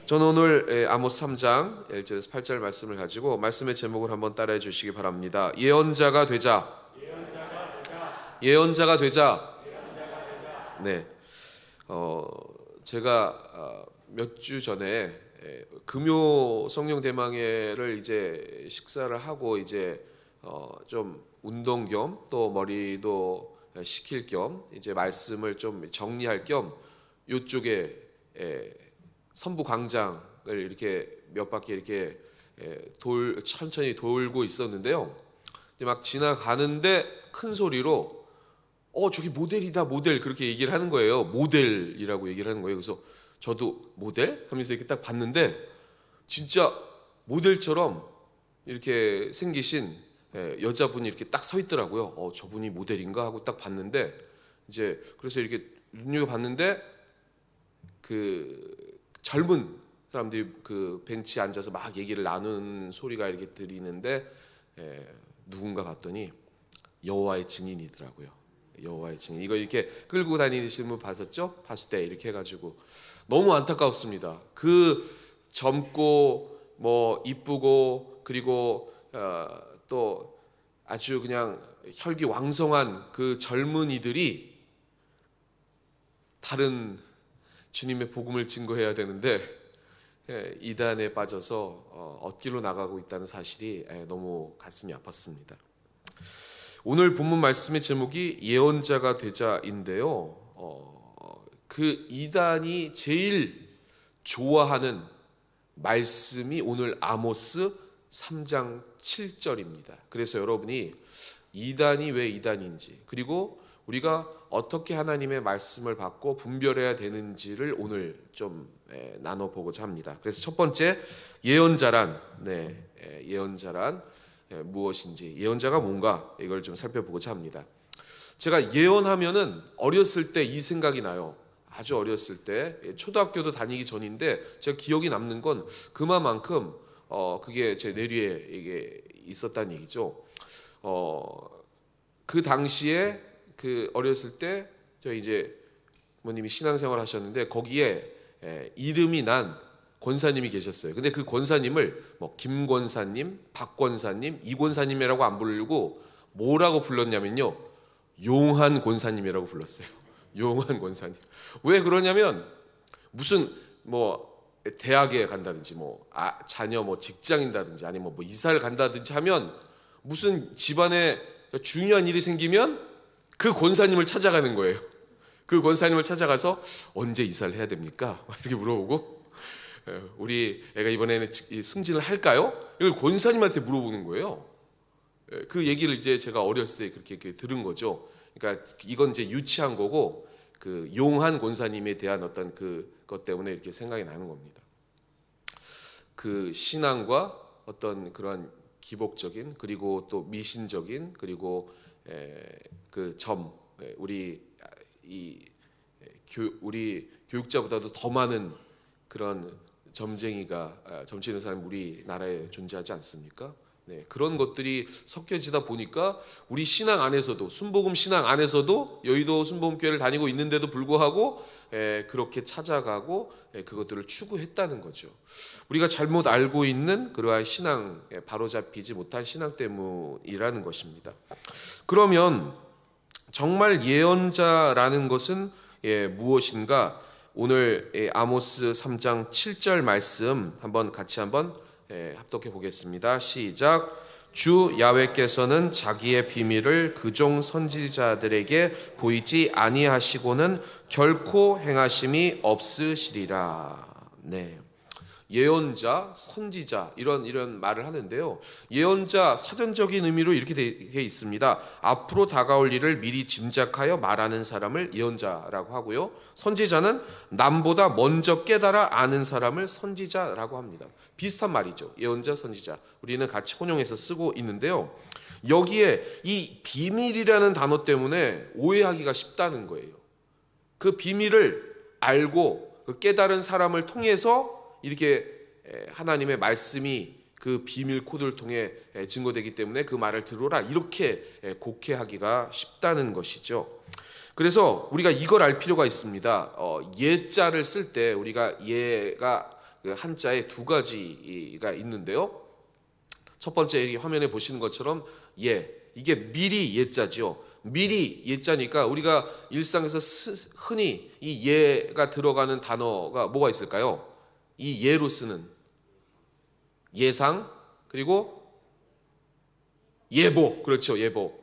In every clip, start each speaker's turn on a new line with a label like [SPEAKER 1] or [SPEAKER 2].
[SPEAKER 1] 저는 오늘 아모스 3장 1절에서 8절 말씀을 가지고 말씀의 제목을 한번 따라해 주시기 바랍니다. 예언자가 되자. 예언자가 되자. 네. 제가 몇 주 전에 금요 성령 대망회를 이제 식사를 하고 이제 좀 운동 겸 또 머리도 식힐 겸 이제 말씀을 좀 정리할 겸 요쪽에 선부 광장을 이렇게 몇 바퀴 이렇게 천천히 돌고 있었는데요. 이제 막 지나가는데 큰 소리로 저기 모델이다 모델 그렇게 얘기를 하는 거예요. 모델이라고 얘기를 하는 거예요. 그래서 저도 모델 하면서 이렇게 딱 봤는데 진짜 모델처럼 이렇게 생기신 여자분이 이렇게 딱 서 있더라고요. 저분이 모델인가 하고 딱 봤는데 이제 그래서 이렇게 눈여겨 봤는데 그 젊은 사람들이 그 벤치에 앉아서 막 얘기를 나누는 소리가 이렇게 들리는데 누군가 봤더니 여호와의 증인이더라고요. 여호와의 증인. 이거 이렇게 끌고 다니시는 분 봤었죠? 봤을 때 이렇게 해가지고 너무 안타까웠습니다. 그 젊고 뭐 이쁘고 그리고 또 아주 그냥 혈기왕성한 그 젊은이들이 다른 주님의 복음을 증거해야 되는데 이단에 빠져서 엇길로 나가고 있다는 사실이 너무 가슴이 아팠습니다. 오늘 본문 말씀의 제목이 예언자가 되자인데요. 그 이단이 제일 좋아하는 말씀이 오늘 아모스 3장 7절입니다. 그래서 여러분이 이단이 왜 이단인지 그리고 우리가 어떻게 하나님의 말씀을 받고 분별해야 되는지를 오늘 좀 나눠보고자 합니다. 그래서 첫 번째 예언자란 예언자란 무엇인지 예언자가 뭔가 이걸 좀 살펴보고자 합니다. 제가 예언하면은 어렸을 때 이 생각이 나요. 아주 어렸을 때 초등학교도 다니기 전인데 제가 기억이 남는 건 그만큼 그게 제 뇌리에 이게 있었다는 얘기죠. 그 당시에 그 어렸을 때 저희 이제 부모님이 신앙생활 하셨는데 거기에 이름이 난 권사님이 계셨어요. 근데 그 권사님을 뭐 김 권사님, 박 권사님, 이 권사님이라고 안 부르고 뭐라고 불렀냐면요, 용한 권사님이라고 불렀어요. 용한 권사님. 왜 그러냐면 무슨 뭐 대학에 간다든지 뭐 자녀 뭐 직장인다든지 아니면 뭐 이사를 간다든지 하면 무슨 집안에 중요한 일이 생기면 그 권사님을 찾아가는 거예요. 그 권사님을 찾아가서 언제 이사를 해야 됩니까? 이렇게 물어보고 우리 애가 이번에는 승진을 할까요? 이걸 권사님한테 물어보는 거예요. 그 얘기를 이제 제가 어렸을 때 그렇게 들은 거죠. 그러니까 이건 이제 유치한 거고 그 용한 권사님에 대한 어떤 그것 때문에 이렇게 생각이 나는 겁니다. 그 신앙과 어떤 그러한 기복적인 그리고 또 미신적인 그리고 그 우리 우리 교육자보다도 더 많은 그런 점치는 사람이 우리나라에 존재하지 않습니까? 그런 것들이 섞여지다 보니까 우리 신앙 안에서도 순복음 신앙 안에서도 여의도 순복음교회를 다니고 있는데도 불구하고 그렇게 찾아가고 그것들을 추구했다는 거죠. 우리가 잘못 알고 있는 그러한 신앙, 바로잡히지 못한 신앙 때문이라는 것입니다. 그러면 정말 예언자라는 것은 무엇인가? 오늘 아모스 3장 7절 말씀 같이 한번 합독해 보겠습니다. 시작. 주 야훼께서는 자기의 비밀을 그종 선지자들에게 보이지 아니하시고는 결코 행하심이 없으시리라. 예언자, 선지자 이런 말을 하는데요. 예언자 사전적인 의미로 이렇게 되어 있습니다. 앞으로 다가올 일을 미리 짐작하여 말하는 사람을 예언자라고 하고요. 선지자는 남보다 먼저 깨달아 아는 사람을 선지자라고 합니다. 비슷한 말이죠. 예언자, 선지자. 우리는 같이 혼용해서 쓰고 있는데요. 여기에 이 비밀이라는 단어 때문에 오해하기가 쉽다는 거예요. 그 비밀을 알고 그 깨달은 사람을 통해서 이렇게 하나님의 말씀이 그 비밀 코드를 통해 증거되기 때문에 그 말을 들어라 이렇게 곡해하기가 쉽다는 것이죠. 그래서 우리가 이걸 알 필요가 있습니다. 예자를 쓸 때 우리가 예가 그 한자에 두 가지가 있는데요. 첫 번째 이 화면에 보시는 것처럼 이게 미리 예자죠. 미리 예자니까 우리가 일상에서 흔히 이 예가 들어가는 단어가 뭐가 있을까요? 이 예로 쓰는 예상, 그리고 예보. 그렇죠. 예보.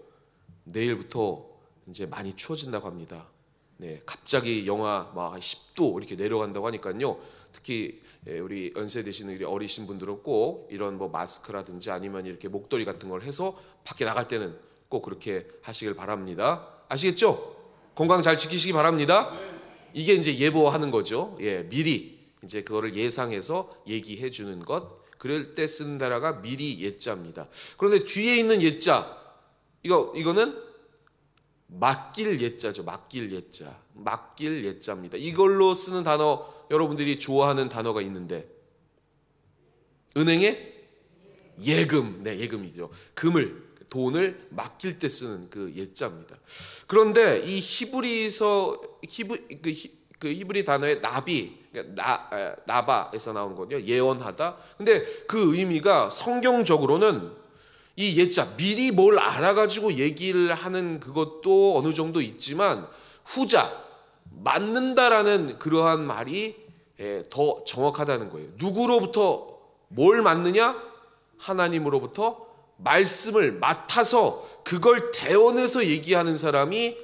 [SPEAKER 1] 내일부터 이제 많이 추워진다고 합니다. 네, 갑자기 영하 막 10도 이렇게 내려간다고 하니까요. 특히 우리 연세 되시는 우리 어리신 분들은 꼭 이런 뭐 마스크라든지 아니면 이렇게 목도리 같은 걸 해서 밖에 나갈 때는 꼭 그렇게 하시길 바랍니다. 아시겠죠? 건강 잘 지키시기 바랍니다. 이게 이제 예보하는 거죠. 미리 이제 그거를 예상해서 얘기해 주는 것. 그럴 때 쓰는 단어가 미리 예자입니다. 그런데 뒤에 있는 예자, 이거는 맡길 예자죠. 맡길 예자. 맡길 예자입니다. 이걸로 쓰는 단어, 여러분들이 좋아하는 단어가 있는데, 은행에 예금. 네, 예금이죠. 돈을 맡길 때 쓰는 그 예자입니다. 그런데 이 히브리 단어의 나바에서 나온 거죠. 예언하다. 근데 그 의미가 성경적으로는 이 예자, 미리 뭘 알아가지고 얘기를 하는 그것도 어느 정도 있지만 후자, 맞는다라는 그러한 말이 더 정확하다는 거예요. 누구로부터 뭘 맞느냐? 하나님으로부터 말씀을 맡아서 그걸 대언해서 얘기하는 사람이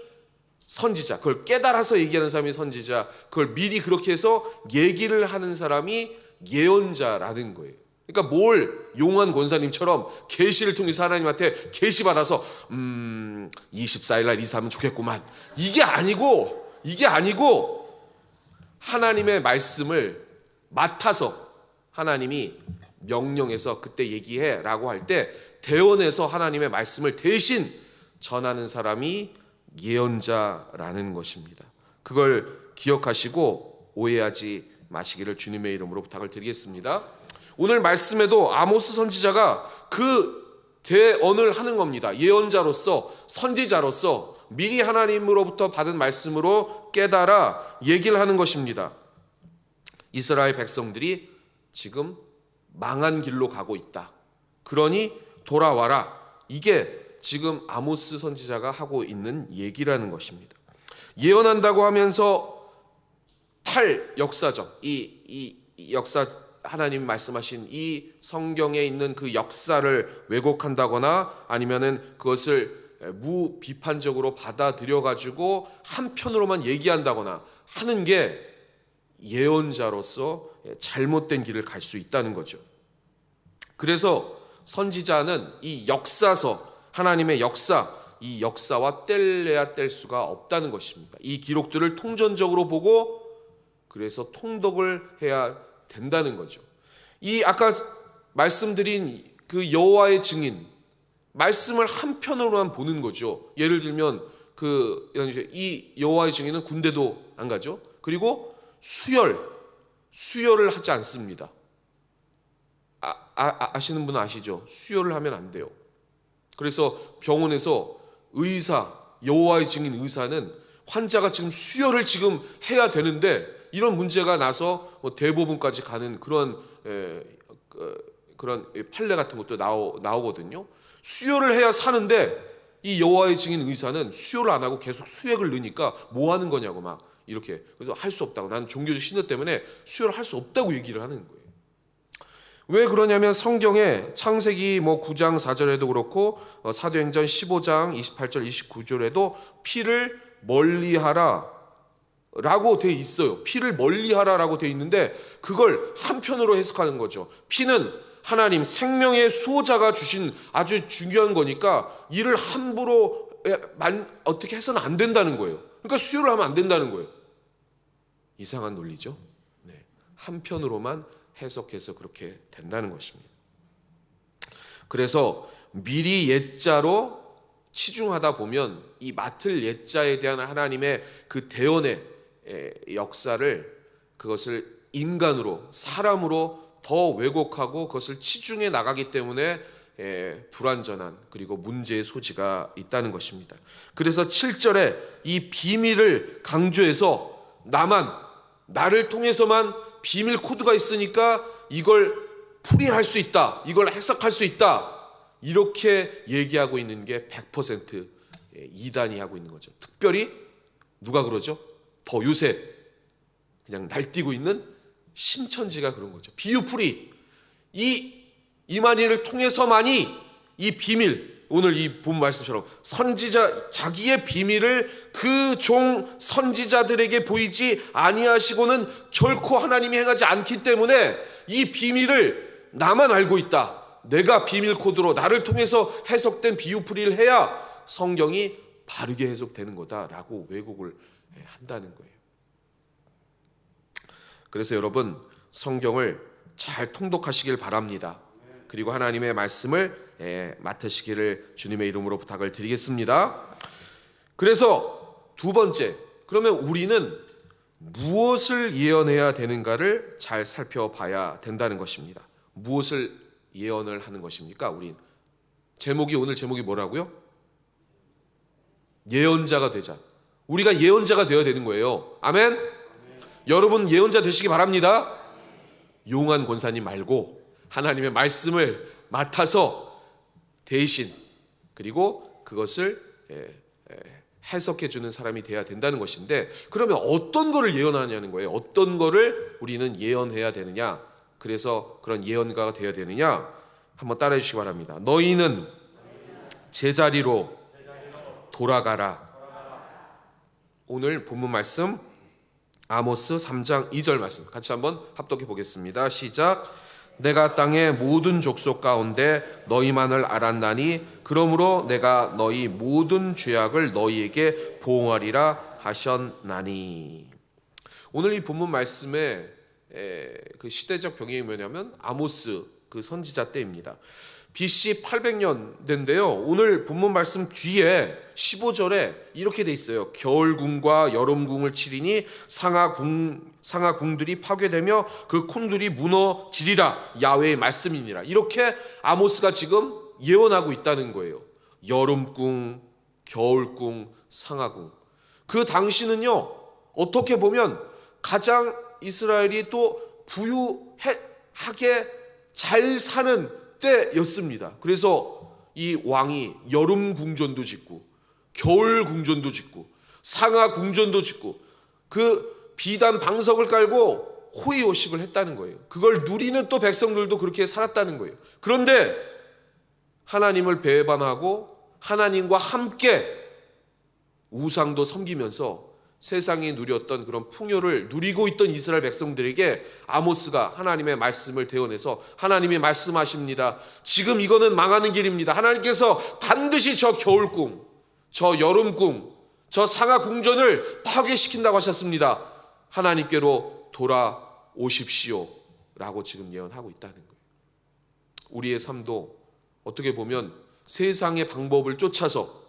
[SPEAKER 1] 선지자, 그걸 깨달아서 얘기하는 사람이 선지자, 그걸 미리 그렇게 해서 얘기를 하는 사람이 예언자라는 거예요. 그러니까 뭘 용한 권사님처럼 계시를 통해서 하나님한테 계시 받아서 24일 날 이사하면 좋겠구만. 이게 아니고 하나님의 말씀을 맡아서 하나님이 명령해서 그때 얘기해라고 할 때 대언해서 하나님의 말씀을 대신 전하는 사람이 예언자라는 것입니다. 그걸 기억하시고 오해하지 마시기를 주님의 이름으로 부탁을 드리겠습니다. 오늘 말씀에도 아모스 선지자가 그 대언을 하는 겁니다. 예언자로서, 선지자로서 미리 하나님으로부터 받은 말씀으로 깨달아 얘기를 하는 것입니다. 이스라엘 백성들이 지금 망한 길로 가고 있다. 그러니 돌아와라. 이게 지금 아모스 선지자가 하고 있는 얘기라는 것입니다. 예언한다고 하면서 역사적 이 역사, 하나님이 말씀하신 이 성경에 있는 그 역사를 왜곡한다거나 아니면은 그것을 무비판적으로 받아들여 가지고 한편으로만 얘기한다거나 하는 게 예언자로서 잘못된 길을 갈 수 있다는 거죠. 그래서 선지자는 이 역사서, 하나님의 역사, 이 역사와 뗄래야 뗄 수가 없다는 것입니다. 이 기록들을 통전적으로 보고 그래서 통독을 해야 된다는 거죠. 이 아까 말씀드린 그 여호와의 증인, 말씀을 한편으로만 보는 거죠. 예를 들면 이 여호와의 증인은 군대도 안 가죠. 그리고 수혈을 하지 않습니다. 아시는 분은 아시죠? 수혈을 하면 안 돼요. 그래서 병원에서 여호와의 증인 의사는 환자가 지금 수혈을 지금 해야 되는데 이런 문제가 나서 대부분까지 가는 그런 판례 같은 것도 나오거든요. 수혈을 해야 사는데 이 여호와의 증인 의사는 수혈을 안 하고 계속 수액을 넣으니까 뭐 하는 거냐고 막 이렇게. 그래서 할 수 없다고, 나는 종교적 신념 때문에 수혈을 할 수 없다고 얘기를 하는 거예요. 왜 그러냐면 성경에 창세기 9장 4절에도 그렇고 사도행전 15장 28절 29절에도 피를 멀리하라 라고 돼 있어요. 피를 멀리하라라고 돼 있는데 그걸 한편으로 해석하는 거죠. 피는 하나님 생명의 수호자가 주신 아주 중요한 거니까 이를 함부로 어떻게 해서는 안 된다는 거예요. 그러니까 수혈을 하면 안 된다는 거예요. 이상한 논리죠. 네. 한편으로만 해석해서 그렇게 된다는 것입니다. 그래서 미리 예자로 치중하다 보면 이 맡을 예자에 대한 하나님의 그 대언의 역사를, 그것을 인간으로, 사람으로 더 왜곡하고 그것을 치중해 나가기 때문에 불완전한 그리고 문제의 소지가 있다는 것입니다. 그래서 7절에 이 비밀을 강조해서 나를 통해서만 비밀 코드가 있으니까 이걸 풀이할 수 있다, 이걸 해석할 수 있다, 이렇게 얘기하고 있는 게 100% 이단이 하고 있는 거죠. 특별히 누가 그러죠? 더 요새 그냥 날뛰고 있는 신천지가 그런 거죠. 비유풀이, 이 이만희를 통해서만이 이 비밀, 오늘 이 본 말씀처럼 선지자 자기의 비밀을 그 종 선지자들에게 보이지 아니하시고는 결코 하나님이 행하지 않기 때문에 이 비밀을 나만 알고 있다, 내가 비밀 코드로 나를 통해서 해석된 비유풀이를 해야 성경이 바르게 해석되는 거다라고 왜곡을 한다는 거예요. 그래서 여러분, 성경을 잘 통독하시길 바랍니다. 그리고 하나님의 말씀을 맡으시기를 주님의 이름으로 부탁을 드리겠습니다. 그래서 두 번째, 그러면 우리는 무엇을 예언해야 되는가를 잘 살펴봐야 된다는 것입니다. 무엇을 예언을 하는 것입니까? 우린 오늘 제목이 뭐라고요? 예언자가 되자. 우리가 예언자가 되어야 되는 거예요. 아멘? 여러분 예언자 되시기 바랍니다. 용한 권사님 말고 하나님의 말씀을 맡아서 대신, 그리고 그것을 해석해 주는 사람이 돼야 된다는 것인데, 그러면 어떤 거를 예언하냐는 거예요. 어떤 거를 우리는 예언해야 되느냐, 그래서 그런 예언가가 되어야 되느냐, 한번 따라해 주시기 바랍니다. 너희는 제자리로 돌아가라. 오늘 본문 말씀 아모스 3장 2절 말씀 같이 한번 합독해 보겠습니다. 시작. 내가 땅의 모든 족속 가운데 너희만을 알았나니 그러므로 내가 너희 모든 죄악을 너희에게 보응하리라 하셨나니. 오늘 이 본문 말씀의 그 시대적 배경이 뭐냐면 아모스 그 선지자 때입니다. BC 800년대인데요. 오늘 본문 말씀 뒤에 15절에 이렇게 돼 있어요. 겨울궁과 여름궁을 치리니 상하궁들이 파괴되며 그 쿵들이 무너지리라. 야훼의 말씀이니라. 이렇게 아모스가 지금 예언하고 있다는 거예요. 여름궁, 겨울궁, 상하궁. 그 당시는요, 어떻게 보면 가장 이스라엘이 또 부유하게 잘 사는 때였습니다. 그래서 이 왕이 여름 궁전도 짓고 겨울 궁전도 짓고 상하 궁전도 짓고 그 비단 방석을 깔고 호의호식을 했다는 거예요. 그걸 누리는 또 백성들도 그렇게 살았다는 거예요. 그런데 하나님을 배반하고 하나님과 함께 우상도 섬기면서 세상이 누렸던 그런 풍요를 누리고 있던 이스라엘 백성들에게 아모스가 하나님의 말씀을 대언해서, 하나님이 말씀하십니다. 지금 이거는 망하는 길입니다. 하나님께서 반드시 저 겨울궁, 저 여름궁, 저 상하궁전을 파괴시킨다고 하셨습니다. 하나님께로 돌아오십시오 라고 지금 예언하고 있다는 거예요. 우리의 삶도 어떻게 보면 세상의 방법을 쫓아서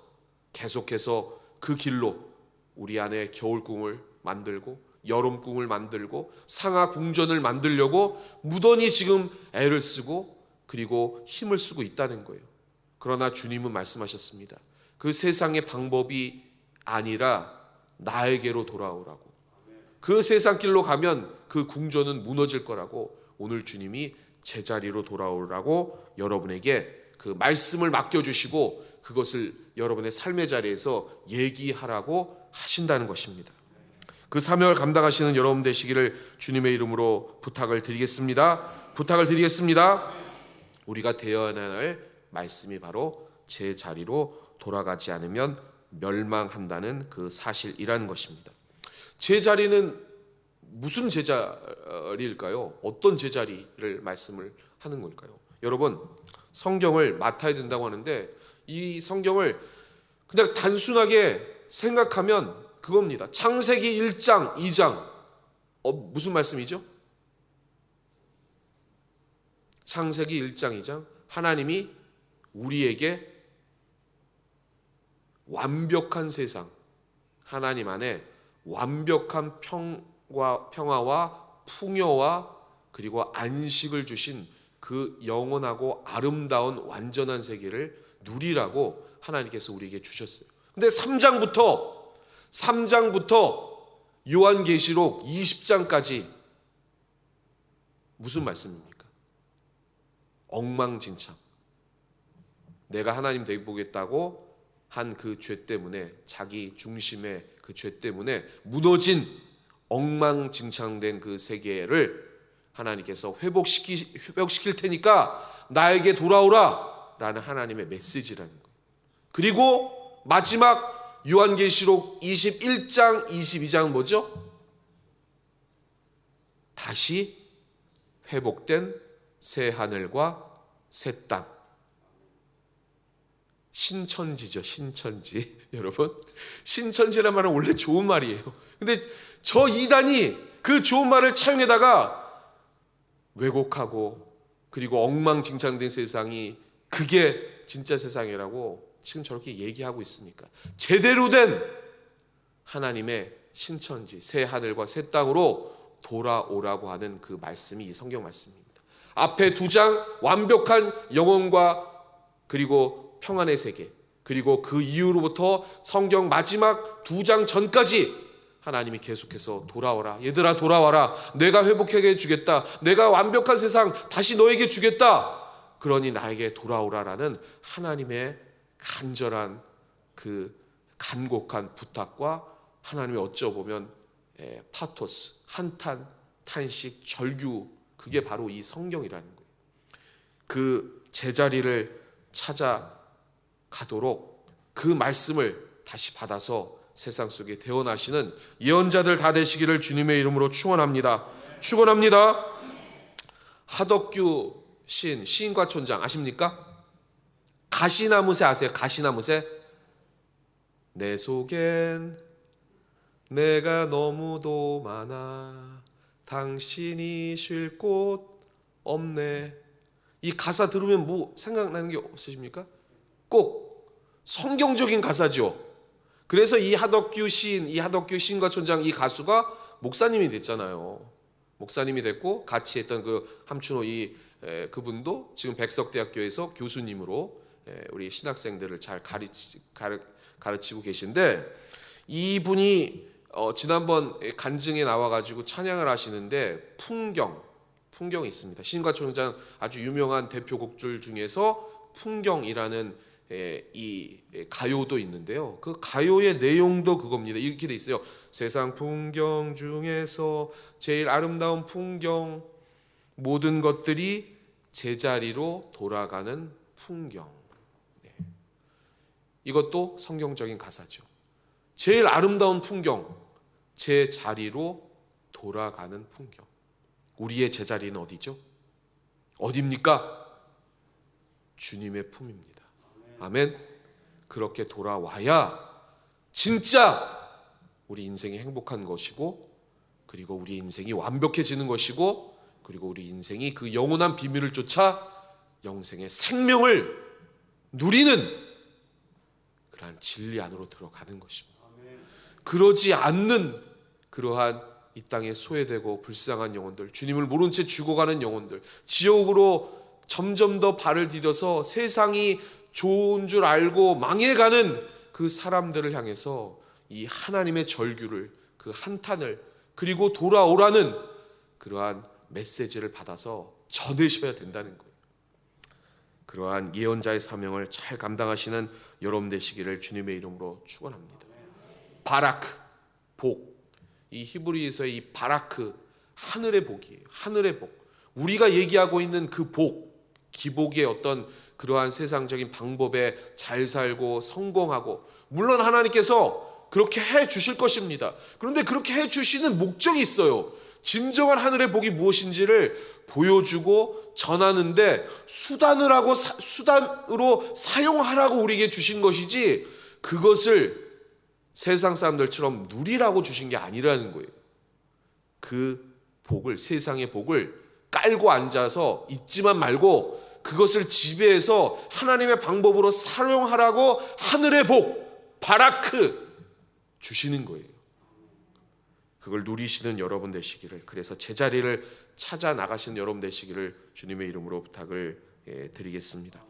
[SPEAKER 1] 계속해서 그 길로 우리 안에 겨울궁을 만들고 여름궁을 만들고 상하궁전을 만들려고 무던히 지금 애를 쓰고 그리고 힘을 쓰고 있다는 거예요. 그러나 주님은 말씀하셨습니다. 그 세상의 방법이 아니라 나에게로 돌아오라고. 그 세상 길로 가면 그 궁전은 무너질 거라고 오늘 주님이 제자리로 돌아오라고 여러분에게 그 말씀을 맡겨주시고 그것을 여러분의 삶의 자리에서 얘기하라고 하신다는 것입니다. 그 사명을 감당하시는 여러분 되시기를 주님의 이름으로 부탁을 드리겠습니다. 우리가 되어야 할 말씀이 바로 제 자리로 돌아가지 않으면 멸망한다는 그 사실이라는 것입니다. 제 자리는 무슨 제자리일까요? 어떤 제자리를 말씀을 하는 걸까요? 여러분, 성경을 맡아야 된다고 하는데 이 성경을 그냥 단순하게 생각하면 그겁니다. 창세기 1장, 2장 무슨 말씀이죠? 창세기 1장, 2장 하나님이 우리에게 완벽한 세상, 하나님 안에 완벽한 평화와 풍요와 그리고 안식을 주신 그 영원하고 아름다운 완전한 세계를 누리라고 하나님께서 우리에게 주셨어요. 근데 3장부터 요한계시록 20장까지 무슨 말씀입니까? 엉망진창. 내가 하나님 되보겠다고 한 그 죄 때문에, 자기 중심의 그 죄 때문에 무너진 엉망진창된 그 세계를 하나님께서 회복시킬 테니까 나에게 돌아오라 라는 하나님의 메시지라는 거예요. 그리고 마지막 요한계시록 21장 22장은 뭐죠? 다시 회복된 새 하늘과 새 땅. 신천지죠, 신천지. 여러분, 신천지란 말은 원래 좋은 말이에요. 근데 저 이단이 그 좋은 말을 차용해다가 왜곡하고, 그리고 엉망진창된 세상이 그게 진짜 세상이라고 지금 저렇게 얘기하고 있으니까, 제대로 된 하나님의 신천지, 새 하늘과 새 땅으로 돌아오라고 하는 그 말씀이 이 성경 말씀입니다. 앞에 2장 완벽한 영혼과 그리고 평안의 세계, 그리고 그 이후로부터 성경 마지막 2장 전까지 하나님이 계속해서 돌아오라, 얘들아 돌아와라, 내가 회복하게 해주겠다, 내가 완벽한 세상 다시 너에게 주겠다, 그러니 나에게 돌아오라라는 하나님의 간절한 그 간곡한 부탁과 하나님의 어쩌보면 파토스, 한탄, 탄식, 절규, 그게 바로 이 성경이라는 거예요. 그 제자리를 찾아가도록 그 말씀을 다시 받아서 세상 속에 대언하시는 예언자들 다 되시기를 주님의 이름으로 축원합니다. 축원합니다. 하덕규 시인과 촌장 아십니까? 가시나무새 아세요? 가시나무새? 내 속엔 내가 너무도 많아 당신이 쉴 곳 없네. 이 가사 들으면 뭐 생각나는 게 없으십니까? 꼭 성경적인 가사죠. 그래서 이 하덕규 시인과 촌장, 이 가수가 목사님이 됐잖아요. 목사님이 됐고 같이 했던 그 함춘호 그분도 지금 백석대학교에서 교수님으로 우리 신학생들을 잘 가르치고 계신데, 이분이 지난번 간증에 나와가지고 찬양을 하시는데 풍경이 있습니다. 시인과 촌장 아주 유명한 대표곡들 중에서 풍경이라는 이 가요도 있는데요. 그 가요의 내용도 그겁니다. 이렇게 돼 있어요. 세상 풍경 중에서 제일 아름다운 풍경, 모든 것들이 제자리로 돌아가는 풍경. 이것도 성경적인 가사죠. 제일 아름다운 풍경, 제 자리로 돌아가는 풍경. 우리의 제자리는 어디죠? 어디입니까? 주님의 품입니다. 아멘. 그렇게 돌아와야 진짜 우리 인생이 행복한 것이고, 그리고 우리 인생이 완벽해지는 것이고, 그리고 우리 인생이 그 영원한 비밀을 쫓아 영생의 생명을 누리는 그러한 진리 안으로 들어가는 것입니다. 그러지 않는 그러한 이 땅에 소외되고 불쌍한 영혼들, 주님을 모른 채 죽어가는 영혼들, 지옥으로 점점 더 발을 디뎌서 세상이 좋은 줄 알고 망해가는 그 사람들을 향해서 이 하나님의 절규를, 그 한탄을, 그리고 돌아오라는 그러한 메시지를 받아서 전해셔야 된다는 거예요. 그러한 예언자의 사명을 잘 감당하시는 여러분 되시기를 주님의 이름으로 축원합니다. 바라크, 복. 이 히브리에서의 이 바라크, 하늘의 복이에요. 하늘의 복. 우리가 얘기하고 있는 그 복, 기복의 어떤 그러한 세상적인 방법에 잘 살고 성공하고, 물론 하나님께서 그렇게 해 주실 것입니다. 그런데 그렇게 해 주시는 목적이 있어요. 진정한 하늘의 복이 무엇인지를 보여주고 전하는데 수단으로 사용하라고 우리에게 주신 것이지, 그것을 세상 사람들처럼 누리라고 주신 게 아니라는 거예요. 그 복을, 세상의 복을 깔고 앉아서 잊지만 말고 그것을 지배해서 하나님의 방법으로 사용하라고 하늘의 복, 바라크 주시는 거예요. 그걸 누리시는 여러분 되시기를, 그래서 제자리를 찾아 나가시는 여러분 되시기를 주님의 이름으로 부탁을 드리겠습니다.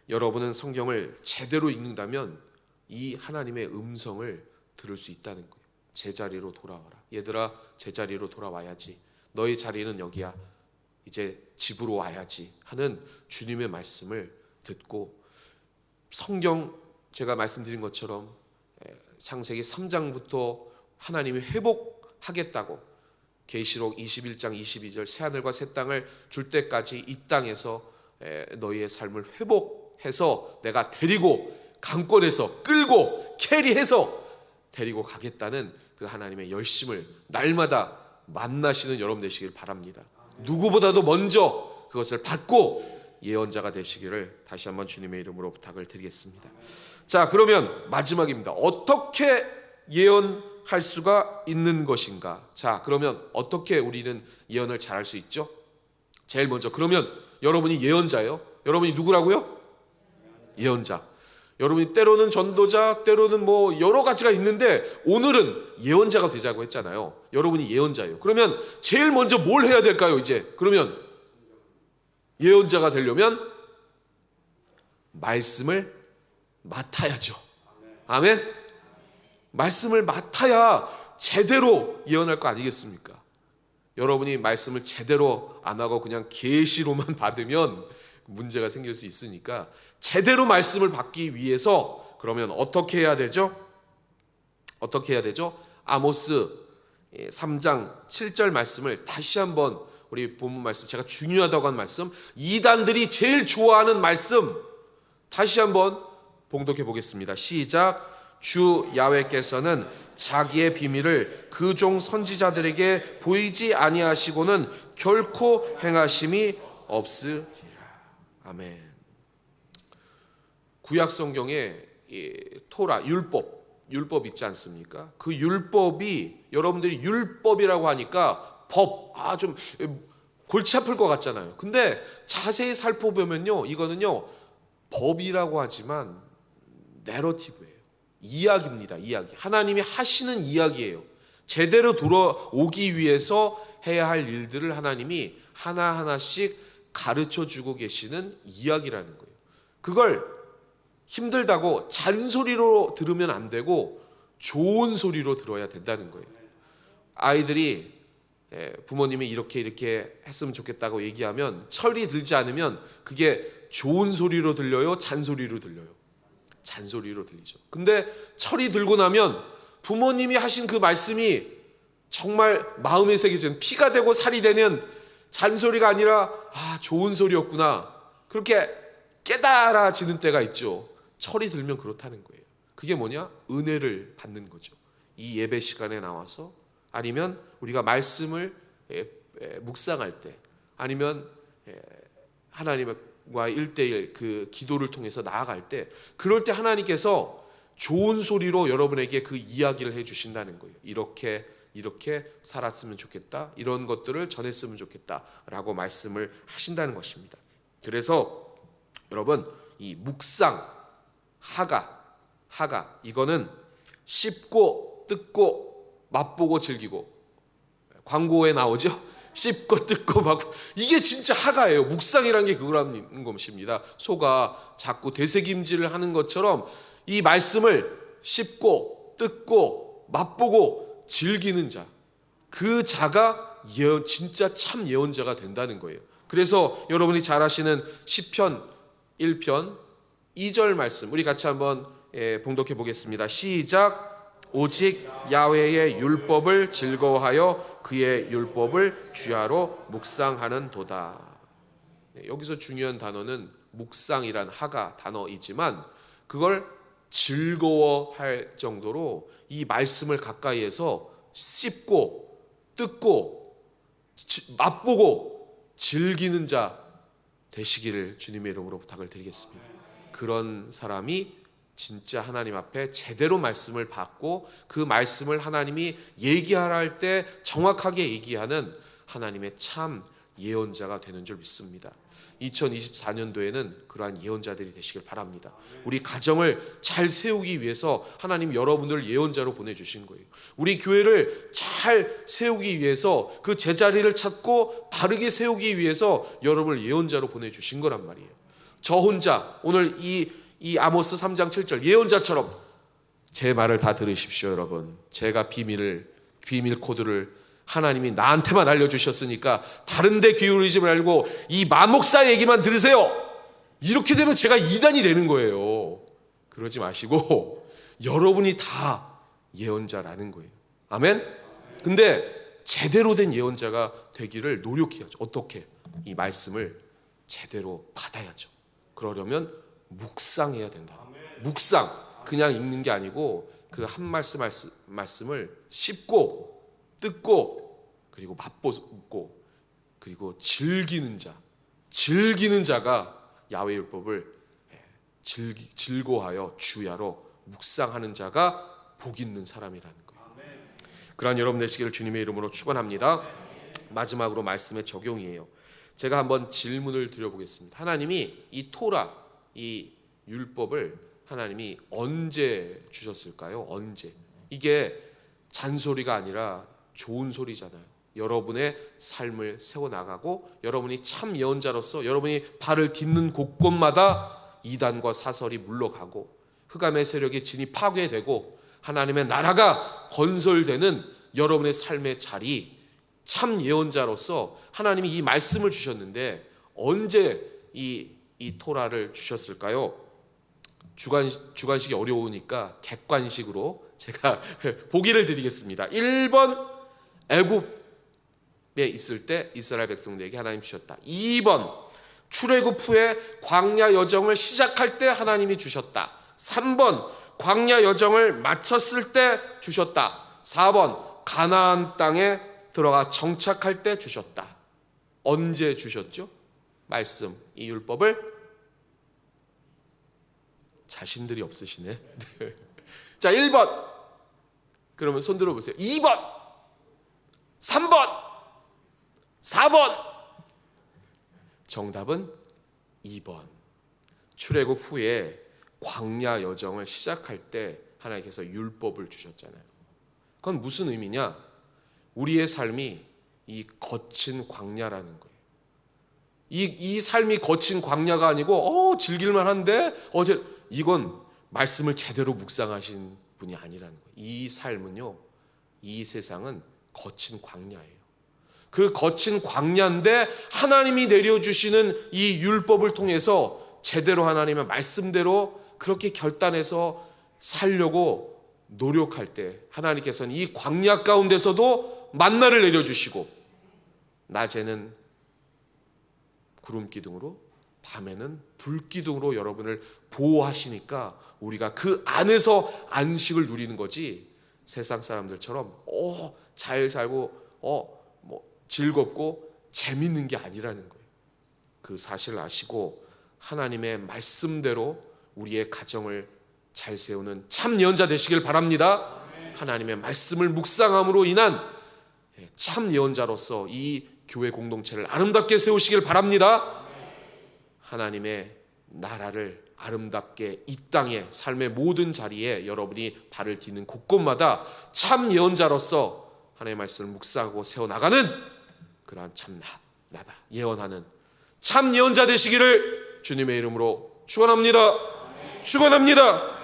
[SPEAKER 1] 여러분은 성경을 제대로 읽는다면 이 하나님의 음성을 들을 수 있다는 거예요. 제자리로 돌아와라. 얘들아, 제자리로 돌아와야지. 너희 자리는 여기야. 이제 집으로 와야지 하는 주님의 말씀을 듣고, 성경 제가 말씀드린 것처럼 창세기 3장부터 하나님이 회복하겠다고 계시록 21장 22절 새하늘과 새 땅을 줄 때까지 이 땅에서 너희의 삶을 회복해서 내가 데리고 강권해서 끌고 캐리해서 데리고 가겠다는 그 하나님의 열심을 날마다 만나시는 여러분 되시길 바랍니다. 누구보다도 먼저 그것을 받고 예언자가 되시기를 다시 한번 주님의 이름으로 부탁을 드리겠습니다. 자, 그러면 마지막입니다. 어떻게 예언할 수가 있는 것인가? 자, 그러면 어떻게 우리는 예언을 잘할 수 있죠? 제일 먼저, 그러면 여러분이 예언자예요. 여러분이 누구라고요? 예언자. 여러분이 때로는 전도자, 때로는 뭐 여러 가지가 있는데 오늘은 예언자가 되자고 했잖아요. 여러분이 예언자예요. 그러면 제일 먼저 뭘 해야 될까요? 이제 그러면 예언자가 되려면 말씀을 맡아야죠. 아멘. 말씀을 맡아야 제대로 예언할 거 아니겠습니까? 여러분이 말씀을 제대로 안 하고 그냥 계시로만 받으면 문제가 생길 수 있으니까 제대로 말씀을 받기 위해서 그러면 어떻게 해야 되죠? 어떻게 해야 되죠? 아모스 3장 7절 말씀을 다시 한번, 우리 본문 말씀, 제가 중요하다고 한 말씀, 이단들이 제일 좋아하는 말씀 다시 한번 봉독해 보겠습니다. 시작. 주 야훼께서는 자기의 비밀을 그 종 선지자들에게 보이지 아니하시고는 결코 행하심이 없으리라. 아멘. 구약 성경에 토라, 율법 있지 않습니까? 그 율법이, 여러분들이 율법이라고 하니까 좀 골치 아플 것 같잖아요. 근데 자세히 살펴보면요, 이거는요 법이라고 하지만 내러티브예요. 이야기입니다. 이야기. 하나님이 하시는 이야기예요. 제대로 돌아오기 위해서 해야 할 일들을 하나님이 하나하나씩 가르쳐주고 계시는 이야기라는 거예요. 그걸 힘들다고 잔소리로 들으면 안 되고 좋은 소리로 들어야 된다는 거예요. 아이들이 부모님이 이렇게 했으면 좋겠다고 얘기하면 철이 들지 않으면 그게 좋은 소리로 들려요? 잔소리로 들려요? 잔소리로 들리죠. 근데 철이 들고 나면 부모님이 하신 그 말씀이 정말 마음에 새겨지는, 피가 되고 살이 되는 잔소리가 아니라 좋은 소리였구나, 그렇게 깨달아지는 때가 있죠. 철이 들면 그렇다는 거예요. 그게 뭐냐? 은혜를 받는 거죠. 이 예배 시간에 나와서, 아니면 우리가 말씀을 묵상할 때, 아니면 하나님과 1:1 그 기도를 통해서 나아갈 때, 그럴 때 하나님께서 좋은 소리로 여러분에게 그 이야기를 해주신다는 거예요. 이렇게 살았으면 좋겠다, 이런 것들을 전했으면 좋겠다 라고 말씀을 하신다는 것입니다. 그래서 여러분, 이 묵상, 하가 이거는 씹고 뜯고 맛보고 즐기고, 광고에 나오죠? 씹고 뜯고 맛고, 이게 진짜 하가예요. 묵상이라는 게 그거라는 것입니다. 소가 자꾸 되새김질을 하는 것처럼 이 말씀을 씹고 뜯고 맛보고 즐기는 자, 그 자가 진짜 참 예언자가 된다는 거예요. 그래서 여러분이 잘 아시는 시편 1편 2절 말씀, 우리 같이 한번 봉독해 보겠습니다. 시작. 오직 야훼의 율법을 즐거워하여 그의 율법을 주야로 묵상하는 도다. 여기서 중요한 단어는 묵상이란 하가 단어이지만, 그걸 즐거워할 정도로 이 말씀을 가까이에서 씹고 뜯고 맛보고 즐기는 자 되시기를 주님의 이름으로 부탁을 드리겠습니다. 그런 사람이 진짜 하나님 앞에 제대로 말씀을 받고 그 말씀을 하나님이 얘기하라 할 때 정확하게 얘기하는 하나님의 참 예언자가 되는 줄 믿습니다. 2024년도에는 그러한 예언자들이 되시길 바랍니다. 우리 가정을 잘 세우기 위해서 하나님 여러분들 예언자로 보내주신 거예요. 우리 교회를 잘 세우기 위해서, 그 제자리를 찾고 바르게 세우기 위해서 여러분을 예언자로 보내주신 거란 말이에요. 저 혼자 오늘 이 아모스 3장 7절 예언자처럼 제 말을 다 들으십시오. 여러분, 제가 비밀 코드를 하나님이 나한테만 알려주셨으니까 다른 데 기울이지 말고 이 마목사 얘기만 들으세요. 이렇게 되면 제가 이단이 되는 거예요. 그러지 마시고 여러분이 다 예언자라는 거예요. 아멘? 근데 제대로 된 예언자가 되기를 노력해야죠. 어떻게? 이 말씀을 제대로 받아야죠. 그러려면 묵상해야 된다. 묵상. 그냥 읽는 게 아니고 그 한 말씀을 씹고 뜯고 그리고 맛보고 그리고 즐기는 자가 야훼 율법을 즐거워하여 주야로 묵상하는 자가 복 있는 사람이라는 거예요. 그러한 여러분 되시기를 주님의 이름으로 축원합니다. 마지막으로 말씀의 적용이에요. 제가 한번 질문을 드려보겠습니다. 하나님이 이 토라, 이 율법을 하나님이 언제 주셨을까요? 언제? 이게 잔소리가 아니라 좋은 소리잖아요. 여러분의 삶을 세워나가고 여러분이 참 예언자로서 여러분이 발을 딛는 곳곳마다 이단과 사설이 물러가고 흑암의 세력이 진입하게 되고 하나님의 나라가 건설되는 여러분의 삶의 자리, 참 예언자로서 하나님이 이 말씀을 주셨는데 언제 이 토라를 주셨을까요? 주관식이 어려우니까 객관식으로 제가 보기를 드리겠습니다. 1번 애굽에 있을 때 이스라엘 백성들에게 하나님 주셨다. 2번 출애굽 후에 광야 여정을 시작할 때 하나님이 주셨다. 3번 광야 여정을 마쳤을 때 주셨다. 4번 가나안 땅에 들어가 정착할 때 주셨다. 언제 주셨죠? 말씀, 이 율법을 자신들이 없으시네. 자, 1번. 그러면 손 들어보세요. 2번, 3번, 4번. 정답은 2번. 출애굽 후에 광야 여정을 시작할 때 하나님께서 율법을 주셨잖아요. 그건 무슨 의미냐? 우리의 삶이 이 거친 광야라는 거예요. 이 삶이 거친 광야가 아니고 즐길만 한데 이건 말씀을 제대로 묵상하신 분이 아니라는 거예요. 이 삶은요, 이 세상은 거친 광야예요. 그 거친 광야인데 하나님이 내려주시는 이 율법을 통해서 제대로 하나님의 말씀대로 그렇게 결단해서 살려고 노력할 때 하나님께서는 이 광야 가운데서도 만나를 내려주시고 낮에는 구름 기둥으로 밤에는 불 기둥으로 여러분을 보호하시니까 우리가 그 안에서 안식을 누리는 거지 세상 사람들처럼 잘 살고 즐겁고 재밌는 게 아니라는 거예요. 그 사실을 아시고 하나님의 말씀대로 우리의 가정을 잘 세우는 참 예언자 되시길 바랍니다. 하나님의 말씀을 묵상함으로 인한 참 예언자로서 이 교회 공동체를 아름답게 세우시길 바랍니다. 하나님의 나라를 아름답게 이 땅에 삶의 모든 자리에 여러분이 발을 딛는 곳곳마다 참 예언자로서 하나님의 말씀을 묵상하고 세워나가는 그러한 참 나다 예언하는 참 예언자 되시기를 주님의 이름으로 축원합니다. 축원합니다.